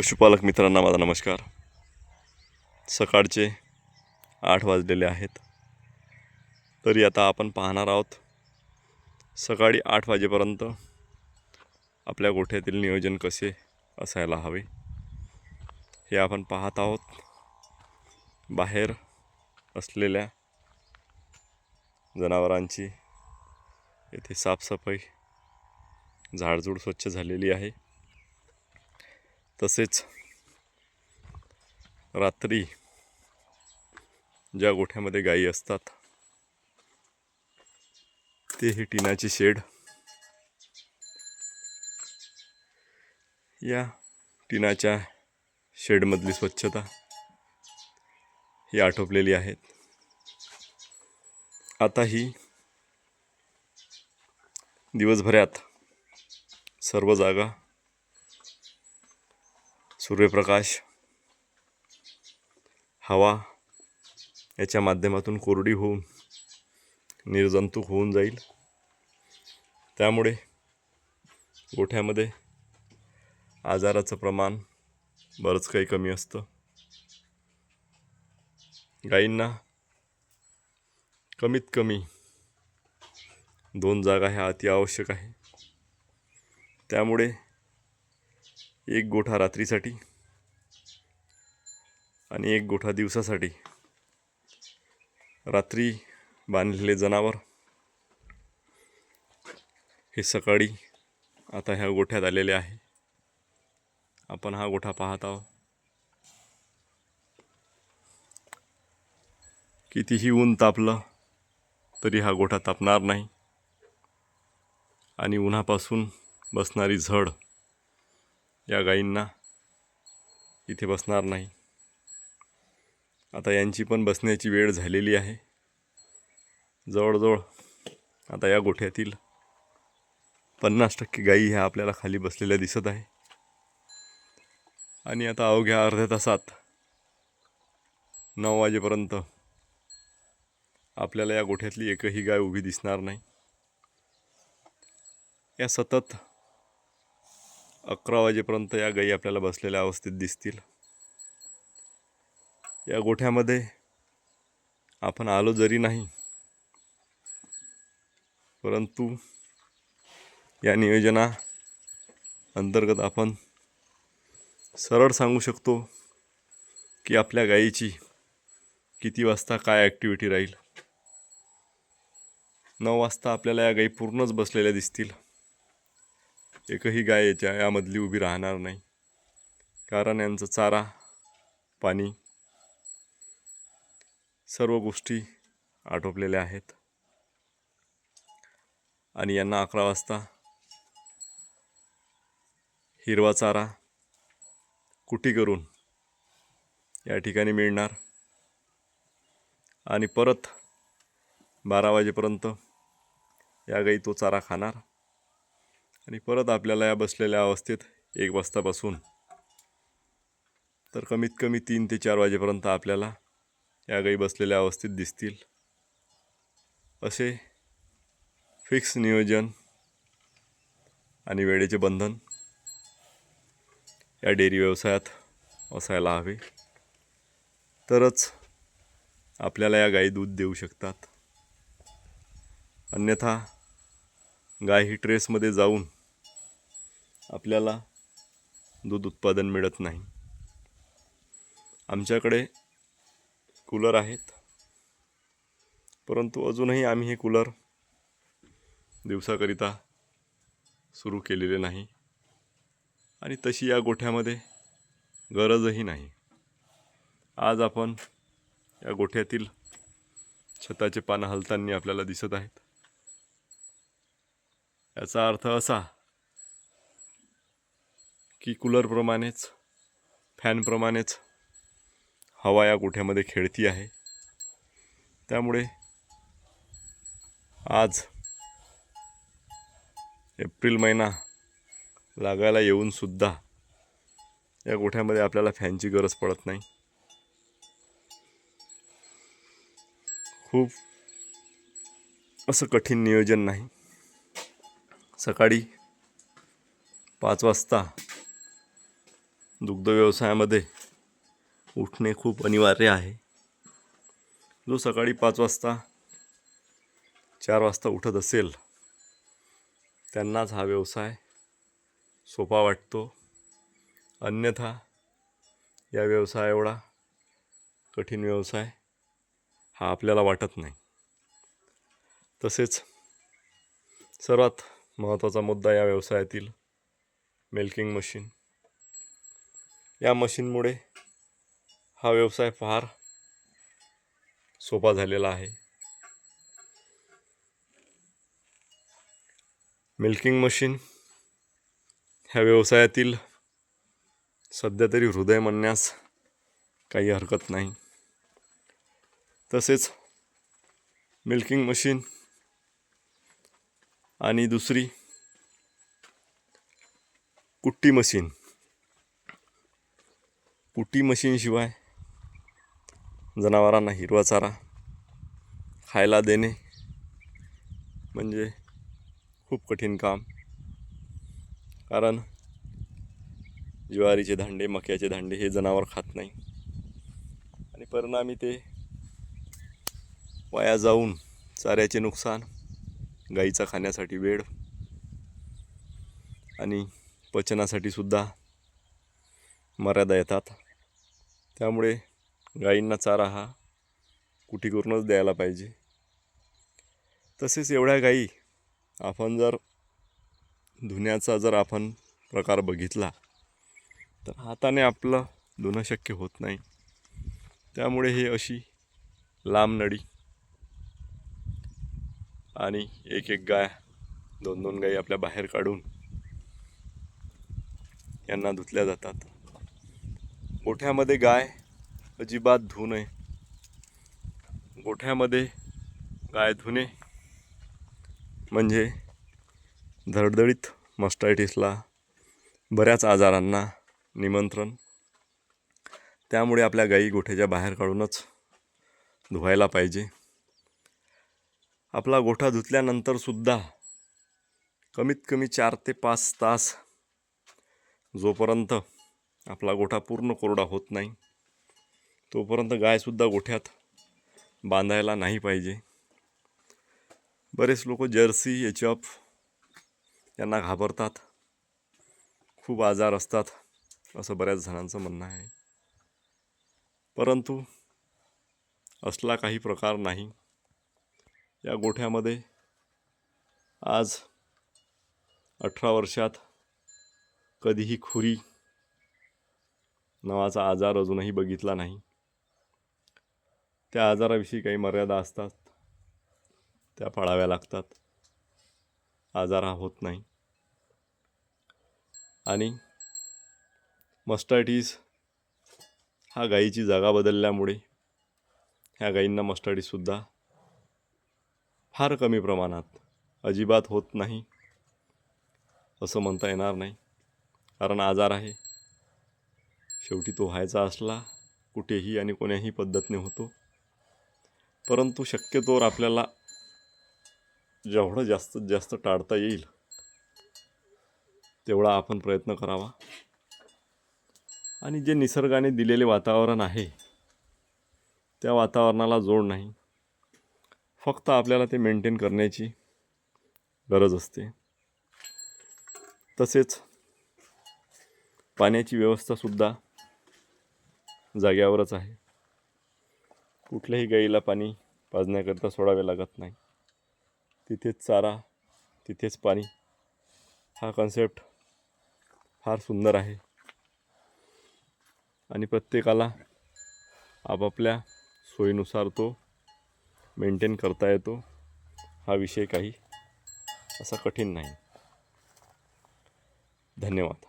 पशुपालक मित्रांना माझा नमस्कार. सकाळचे 8 वाजलेले आहेत. तरी आता आपण पाहणार आहोत सकाळी 8 वाजेपर्यंत आपल्या गोठ्यातील नियोजन कसे असायला हवे हे आपण पाहत आहोत. बाहेर असलेल्या जनावरांची येथे साफसफाई, झाडझूड स्वच्छ झालेली आहे. तसेच रात्री ज्या गोठ्यामध्ये गायी असतात ते ही टिनाची शेड, या टिनाच्या शेडमधली स्वच्छता ही आटोपलेली आहे. आता ही दिवसभरात सर्व जागा सूर्यप्रकाश, हवा याच्या माध्यमातून कोरडी होऊन निर्जंतुक होऊन जाईल. त्यामुळे गोठ्यामध्ये आजाराचं प्रमाण बरंच काही कमी असतं. गायींना कमीत कमी 2 जागा ह्या अति आवश्यक आहे. त्यामुळे एक गोठा रात्रीसाठी आणि एक गोठा दिवसासाठी. रात्री बांधलेले जनावर हे सकाळी आता ह्या गोठ्यात आलेले आहे. आपण हा गोठा पाहत आहोत. कितीही ऊन तापलं तरी हा गोठा तापणार नाही आणि उन्हापासून बसणारी झड या गायींना इथे बसणार नाही. आता यांची पण बसण्याची वेळ झालेली आहे. जवळजवळ आता या गोठ्यातील 50% गायी ह्या आपल्याला खाली बसलेल्या दिसत आहे. आणि आता अवघ्या अर्ध्या तासात 9 वाजेपर्यंत आपल्याला या गोठ्यातली एकही गाय उभी दिसणार नाही. या सतत 11 वाजेपर्यंत या गायी आपल्याला बसलेल्या अवस्थेत दिसतील. या गोठ्यामध्ये आपण आलो जरी नाही, परंतु या नियोजना अंतर्गत आपण सरळ सांगू शकतो की आपल्या गायीची किती वाजता काय ॲक्टिव्हिटी राहील. 9 वाजता आपल्याला या गायी पूर्णच बसलेल्या दिसतील. एकही गाय यामधली उभी राहणार नाही, कारण यांचं चारा, पाणी सर्व गोष्टी आटोपलेल्या आहेत. आणि यांना 11 वाजता हिरवा चारा कुटी करून या ठिकाणी मिळणार आणि परत 12 वाजेपर्यंत या गायी तो चारा खाणार आणि परत आपल्याला या बसलेल्या अवस्थेत 1 वाजतापासून तर कमीत कमी 3 ते 4 वाजेपर्यंत आपल्याला या गायी बसलेल्या अवस्थेत दिसतील. असे फिक्स नियोजन आणि वेळेचे बंधन या डेअरी व्यवसायात असायला हवे. तरच आपल्याला या गायी दूध देऊ शकतात. अन्यथा गाय ही ट्रेसमध्ये जाऊन आपल्याला दूध उत्पादन मिळत नाही. आमच्याकडे कूलर आहेत, परंतु अजूनही आम्ही हे कूलर दिवसाकरिता सुरू केलेले नाही आणि तशी या गोठ्यामध्ये गरजही नाही. आज आपण या गोठ्यातील छताचे पानं हलताना आपल्याला दिसत आहेत. याचा अर्थ असा की कूलरप्रमाणेच, फॅनप्रमाणेच हवा या गोठ्यामध्ये खेळती आहे. त्यामुळे आज एप्रिल महिना लागायला येऊन सुद्धा या गोठ्यामध्ये आपल्याला फॅनची गरज पडत नाही. खूप असं कठीण नियोजन नाही. सकाळी 5 वाजता दुग्ध व्यवसायामध्ये उठणे खूप अनिवार्य आहे. जो सकाळी 5 वाजता 4 वाजता उठत असेल त्यांनाच हा व्यवसाय सोपा वाटतो. अन्यथा या व्यवसाय एवढा कठीण व्यवसाय हा आपल्याला वाटत नाही. तसेच सर्वात महत्त्वाचा मुद्दा या व्यवसायातील मिल्किंग मशीन. या मशीनमुळे हा व्यवसाय फार सोपा झालेला आहे. मिल्किंग मशीन ह्या व्यवसायातील सध्या तरी हृदय म्हणण्यास काही हरकत नाही. तसेच मिल्किंग मशीन आणि दुसरी कुट्टी मशीन. कुट्टी मशीनशिवाय जनावरांना हिरवा चारा खायला देणे म्हणजे खूप कठीण काम. कारण ज्वारीचे धांडे, मक्याचे धांडे हे जनावर खात नाही आणि परिणामी ते वाया जाऊन चाऱ्याचे नुकसान, गाईचा खाण्यासाठी वेळ आणि पचनासाठी सुद्धा मर्यादा येतात. त्यामुळे गाईंना चारा हा कुटी करूनच द्यायला पाहिजे. तसेच एवढ्या गाई आपण जर धुण्याचा आपण प्रकार बघितला तर हाताने आपलं धुणं शक्य होत नाही. त्यामुळे हे अशी लांब नळी आणि एक एक गाय, 2-2 गाई आपल्या बाहेर काढून यांना धुतल्या जातात. गोठ्यामध्ये गाय अजिबात धुऊ नये. गोठ्यामध्ये गाय धुणे म्हणजे धडधडीत मास्टायटिसला, बऱ्याच आजारांना निमंत्रण. त्यामुळे आपल्या गायी गोठ्याच्या बाहेर काढूनच धुवायला पाहिजे. आपला गोठा धुतल्यानंतर सुद्धा कमीत कमी 4 ते 5 तास जोपर्यंत आपला गोठा पूर्ण कोरडा होत नाही तोपर्यंत गायसुद्धा गोठ्यात बांधायला नाही पाहिजे. बरेच लोक जर्सी, एचएफ यांना घाबरतात. खूप आजार असतात असं बऱ्याच जणांचं म्हणणं आहे. परंतु असला काही प्रकार नाही. या गोठ्यामध्ये आज 18 वर्षात कधीही खुरी नावाचा आजार अजूनही बघितला नाही. त्या आजाराविषयी काही मर्यादा असतात, त्या पाळाव्या लागतात. आजार हा होत नाही. आणि मास्टायटिस हा गायीची जागा बदलल्यामुळे ह्या गायींना मास्टायटिससुद्धा फार कमी प्रमाणात, अजिबात होत नाही असं म्हणता येणार नाही. कारण आजार आहे, शेवटी तो व्हायचा असला कुठेही आणि कोण्याही पद्धतीने होतो. परंतु शक्यतोवर आपल्याला जेवढं जास्तीत जास्त टाळता येईल तेवढा आपण प्रयत्न करावा. आणि जे निसर्गाने दिलेले वातावरण आहे त्या वातावरणाला जोड नाही, फक्त आपल्याला ते मेंटेन करण्याची गरज असते. तसेच पाण्याची व्यवस्थासुद्धा जाग्यावरच आहे. कुठल्याही गाईला पाणी पाजण्याकरता सोडावे लागत नाही. तिथेच चारा, तिथेच पाणी, हा कन्सेप्ट फार सुंदर आहे आणि प्रत्येकाला आपापल्या सोयीनुसार तो मेंटेन करता येतो. हा विषय काही असा कठीण नाही. धन्यवाद.